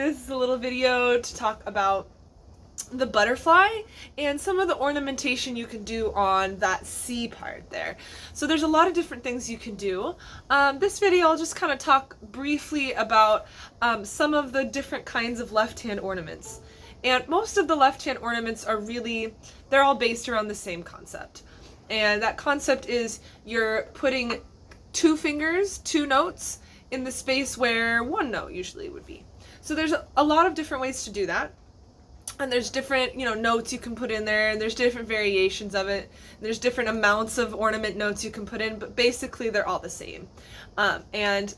this is a little video to talk about the butterfly and some of the ornamentation you can do on that C part there. So there's a lot of different things you can do. This video I'll just kind of talk briefly about some of the different kinds of left-hand ornaments. And most of the left-hand ornaments are they're all based around the same concept. And that concept is you're putting two fingers, two notes, in the space where one note usually would be. So there's a lot of different ways to do that. And there's different, notes you can put in there, and there's different variations of it. There's different amounts of ornament notes you can put in, but basically they're all the same. And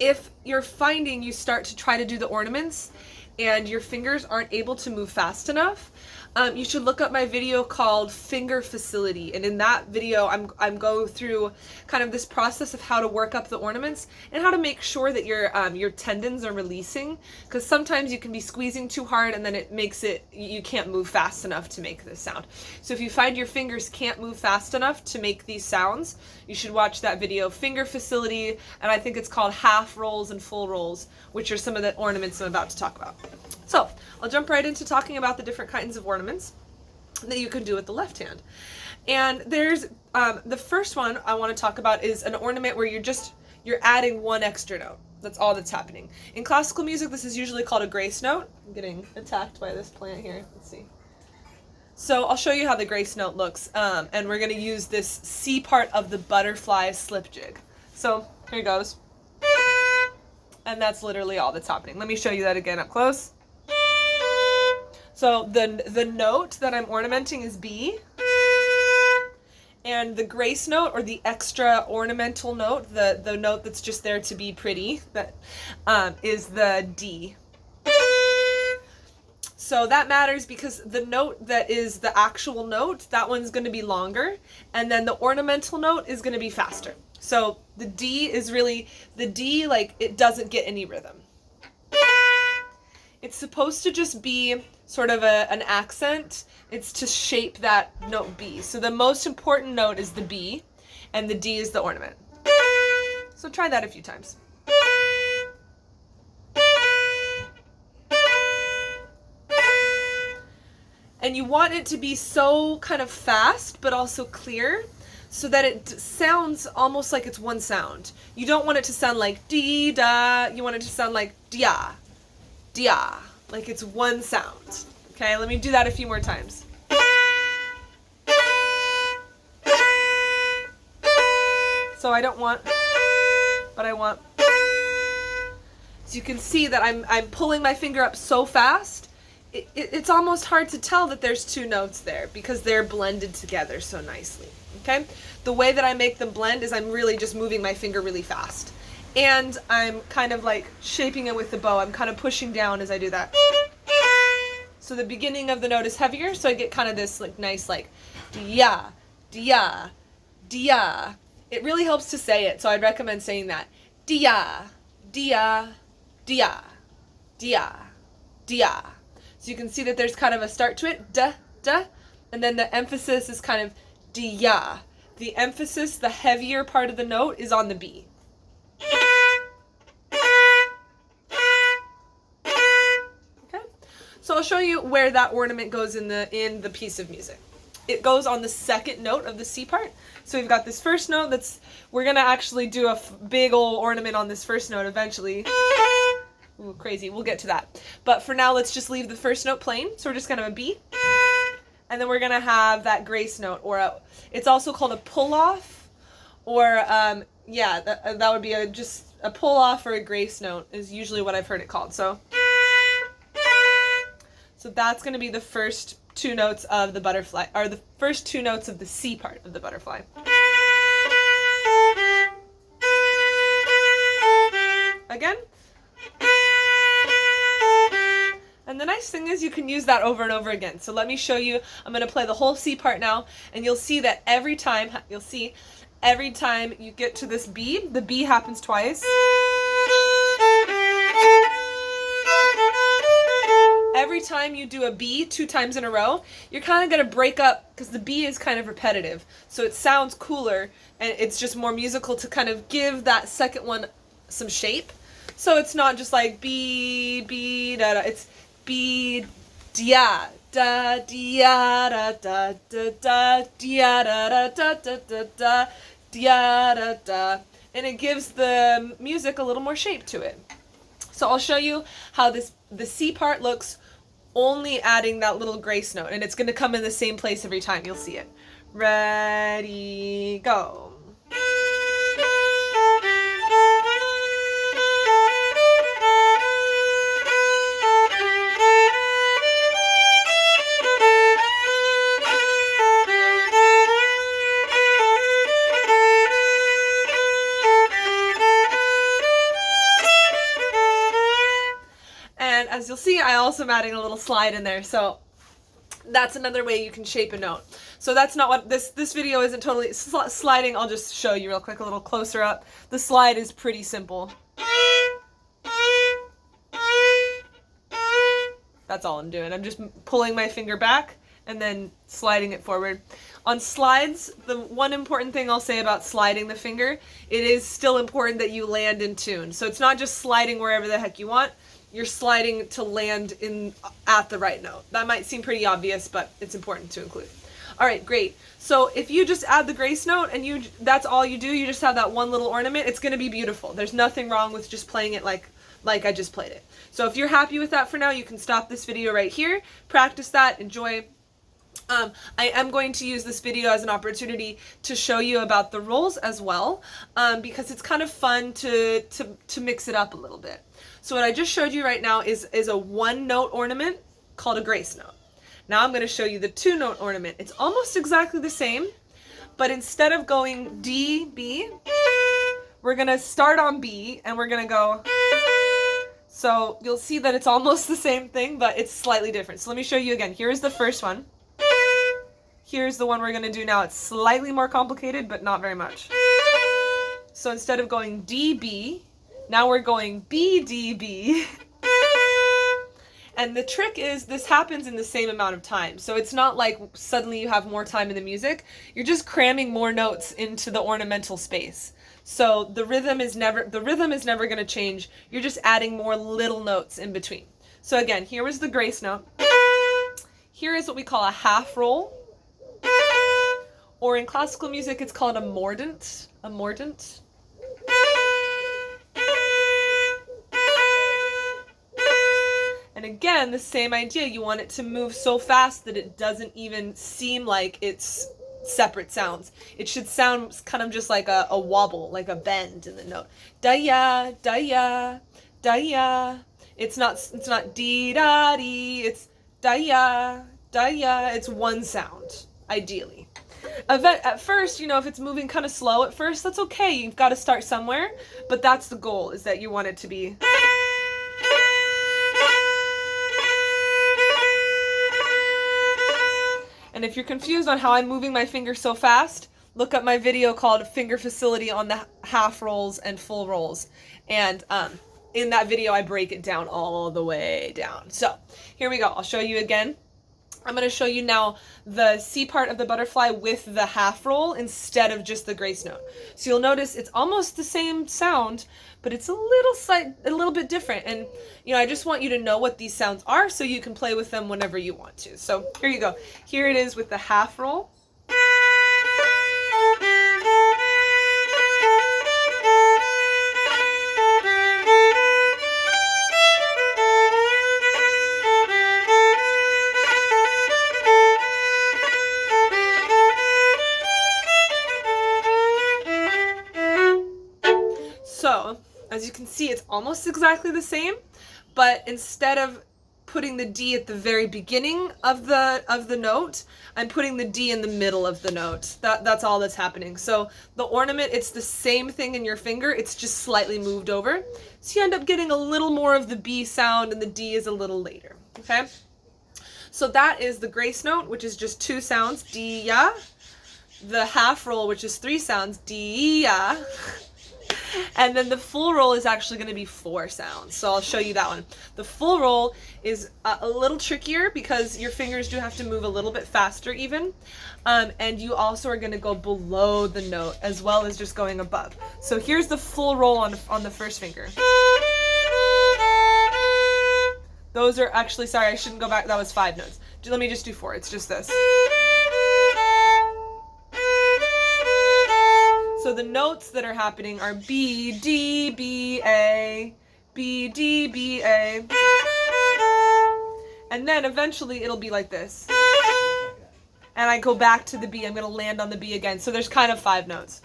if you're finding you start to try to do the ornaments and your fingers aren't able to move fast enough, you should look up my video called Finger Facility. And in that video, I'm going through kind of this process of how to work up the ornaments and how to make sure that your tendons are releasing, because sometimes you can be squeezing too hard and then it makes you can't move fast enough to make this sound. So if you find your fingers can't move fast enough to make these sounds, you should watch that video, Finger Facility, and I think it's called Half Rolls and Full Rolls, which are some of the ornaments I'm about to talk about. So I'll jump right into talking about the different kinds of ornaments that you can do with the left hand. And there's the first one I want to talk about is an ornament where you're adding one extra note. That's all that's happening. In classical music, this is usually called a grace note. I'm getting attacked by this plant here. Let's see. So I'll show you how the grace note looks, and we're going to use this C part of the butterfly slip jig. So here it goes. And that's literally all that's happening. Let me show you that again up close. So the note that I'm ornamenting is B, and the grace note, or the extra ornamental note, the note that's just there to be pretty, that is the D. So that matters because the note that is the actual note, that one's going to be longer, and then the ornamental note is going to be faster. So the D is really, like, it doesn't get any rhythm. It's supposed to just be sort of an accent. It's to shape that note B. So the most important note is the B, and the D is the ornament. So try that a few times. And you want it to be so kind of fast, but also clear, so that it sounds almost like it's one sound. You don't want it to sound like dee-da. You want it to sound like dia, dia, like it's one sound. Okay, let me do that a few more times. So I don't want, but I want. So you can see that I'm pulling my finger up so fast, it's almost hard to tell that there's two notes there because they're blended together so nicely. Okay, the way that I make them blend is I'm really just moving my finger really fast. And I'm kind of like shaping it with the bow. I'm kind of pushing down as I do that. So the beginning of the note is heavier, so I get kind of this like nice like dia, dia, dia. It really helps to say it, so I'd recommend saying that. Dia, dia, dia, dia, dia. So you can see that there's kind of a start to it, da, da, and then the emphasis is kind of dia. The emphasis, the heavier part of the note, is on the B. Okay, so I'll show you where that ornament goes in the piece of music. It goes on the second note of the C part. So we've got this first note we're gonna actually do a big old ornament on this first note eventually. Ooh, crazy, we'll get to that. But for now, let's just leave the first note plain. So we're just gonna have a B. And then we're gonna have that grace note, or it's also called a pull-off, or that would be just a pull-off or a grace note is usually what I've heard it called. So that's gonna be the first two notes of the butterfly, or the first two notes of the C part of the butterfly. Again. And the nice thing is you can use that over and over again. So let me show you. I'm going to play the whole C part now, and you'll see that every time you get to this B, the B happens twice. Every time you do a B 2 times in a row, you're kind of going to break up, because the B is kind of repetitive. So it sounds cooler, and it's just more musical to kind of give that second one some shape. So it's not just like B, B, da, da. It's B, dia, da, dia, da, da, da, da, dia, da, da, da, da, da, da, dia, da, da. And it gives the music a little more shape to it. So I'll show you how the C part looks only adding that little grace note, and it's going to come in the same place every time. You'll see it. Ready, go. And as you'll see, I also am adding a little slide in there, so that's another way you can shape a note. So that's not what this video isn't totally sliding. I'll just show you real quick, a little closer up. The slide is pretty simple. That's all I'm doing. I'm just pulling my finger back and then sliding it forward. On slides, the one important thing I'll say about sliding the finger, it is still important that you land in tune. So it's not just sliding wherever the heck you want. You're sliding to land at the right note. That might seem pretty obvious, but it's important to include. All right, great. So if you just add the grace note and that's all you do, you just have that one little ornament, it's gonna be beautiful. There's nothing wrong with just playing it like I just played it. So if you're happy with that for now, you can stop this video right here, practice that, enjoy. I am going to use this video as an opportunity to show you about the rolls as well, because it's kind of fun to mix it up a little bit. So what I just showed you right now is a one-note ornament called a grace note. Now I'm going to show you the two-note ornament. It's almost exactly the same, but instead of going D, B, we're going to start on B and we're going to go. So you'll see that it's almost the same thing, but it's slightly different. So let me show you again. Here's the first one. Here's the one we're going to do now. It's slightly more complicated, but not very much. So instead of going D, B, now we're going B, D, B. And the trick is this happens in the same amount of time. So it's not like suddenly you have more time in the music. You're just cramming more notes into the ornamental space. So the rhythm is never going to change. You're just adding more little notes in between. So again, here was the grace note. Here is what we call a half roll. Or in classical music, it's called a mordent. A mordent. And again, the same idea. You want it to move so fast that it doesn't even seem like it's separate sounds. It should sound kind of just like a wobble, like a bend in the note. Da-ya, da-ya, da-ya. It's not dee-da-dee. It's da-ya, da-ya. It's one sound, ideally. At first, if it's moving kind of slow at first, that's okay. You've got to start somewhere, but that's the goal, is that you want it to be. And if you're confused on how I'm moving my finger so fast, look up my video called Finger Facility on the half rolls and full rolls. And in that video, I break it down all the way down. So here we go. I'll show you again. I'm going to show you now the C part of the butterfly with the half roll instead of just the grace note. So you'll notice it's almost the same sound, but it's a little bit different. And I just want you to know what these sounds are so you can play with them whenever you want to. So here you go. Here it is with the half roll. So, as you can see, it's almost exactly the same, but instead of putting the D at the very beginning of the note, I'm putting the D in the middle of the note. That's all that's happening. So the ornament, it's the same thing in your finger, it's just slightly moved over. So you end up getting a little more of the B sound and the D is a little later, okay? So that is the grace note, which is just two sounds, D-ya. The half roll, which is three sounds, D-ya. And then the full roll is actually going to be four sounds. So I'll show you that one. The full roll is a little trickier because your fingers do have to move a little bit faster even. And you also are going to go below the note as well as just going above. So here's the full roll on the first finger. Those are actually, sorry, I shouldn't go back. That was 5 notes. Let me just do 4. It's just this. So the notes that are happening are B, D, B, A, B, D, B, A. And then eventually it'll be like this. And I go back to the B. I'm going to land on the B again. So there's kind of 5 notes.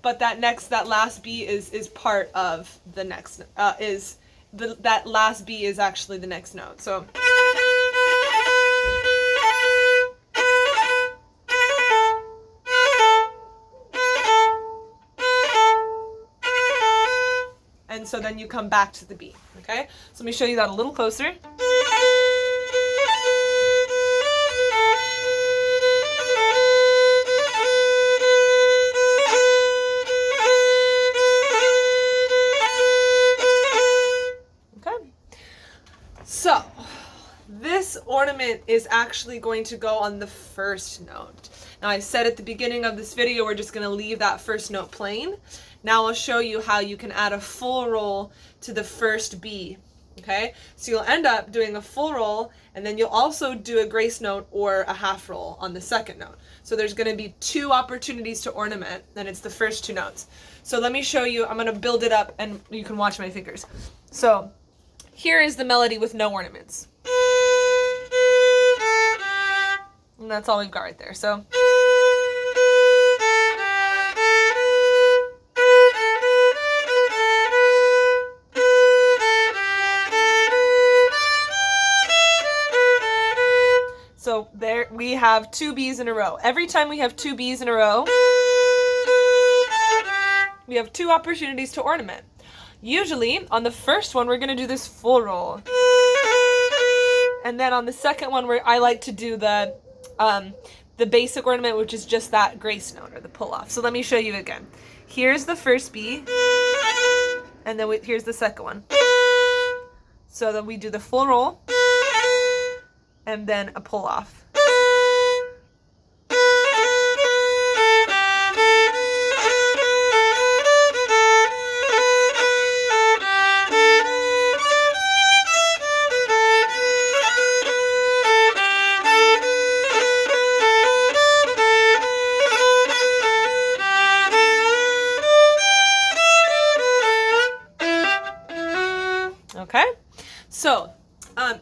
But that last B is part of the next, that last B is actually the next note. So. And so then you come back to the B, okay? So let me show you that a little closer. Okay. So this ornament is actually going to go on the first note. Now I said at the beginning of this video, we're just gonna leave that first note plain. Now I'll show you how you can add a full roll to the first B, okay? So you'll end up doing a full roll, and then you'll also do a grace note or a half roll on the second note. So there's gonna be 2 opportunities to ornament, and it's the first 2 notes. So let me show you, I'm gonna build it up, and you can watch my fingers. So here is the melody with no ornaments. And that's all we've got right there, so. So there we have 2 B's in a row. Every time we have 2 B's in a row, we have 2 opportunities to ornament. Usually on the first one, we're going to do this full roll. And then on the second one, I like to do the basic ornament, which is just that grace note or the pull off. So let me show you again. Here's the first B, and then here's the second one. So then we do the full roll, and then a pull off. Okay, so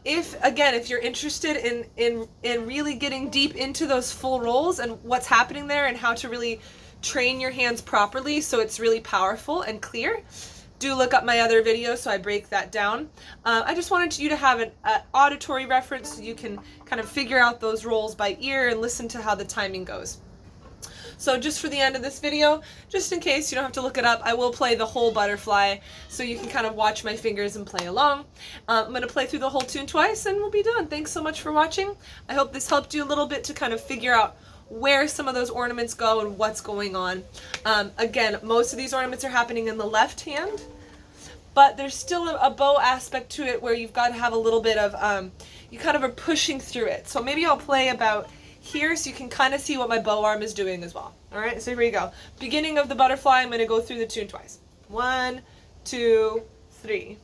if you're interested in really getting deep into those full rolls and what's happening there and how to really train your hands properly so it's really powerful and clear, do look up my other video so I break that down. I just wanted you to have an auditory reference so you can kind of figure out those rolls by ear and listen to how the timing goes. So just for the end of this video, just in case you don't have to look it up, I will play the whole butterfly so you can kind of watch my fingers and play along. I'm going to play through the whole tune twice and we'll be done. Thanks so much for watching. I hope this helped you a little bit to kind of figure out where some of those ornaments go and what's going on. Again, most of these ornaments are happening in the left hand, but there's still a bow aspect to it where you've got to have a little bit of, you kind of are pushing through it. So maybe I'll play about here so you can kind of see what my bow arm is doing as well. All right, so here we go. Beginning of the butterfly, I'm going to go through the tune twice. 1, 2, 3.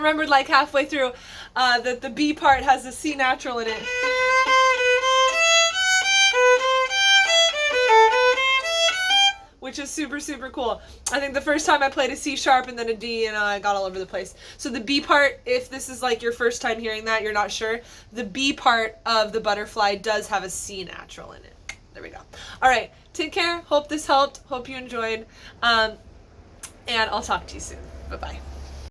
remembered like halfway through that the B part has a C natural in it. Which is super, super cool. I think the first time I played a C sharp and then a D, and I got all over the place. So the B part, if this is like your first time hearing that, you're not sure, the B part of the butterfly does have a C natural in it. There we go. All right, take care. Hope this helped. Hope you enjoyed. And I'll talk to you soon. Bye-bye.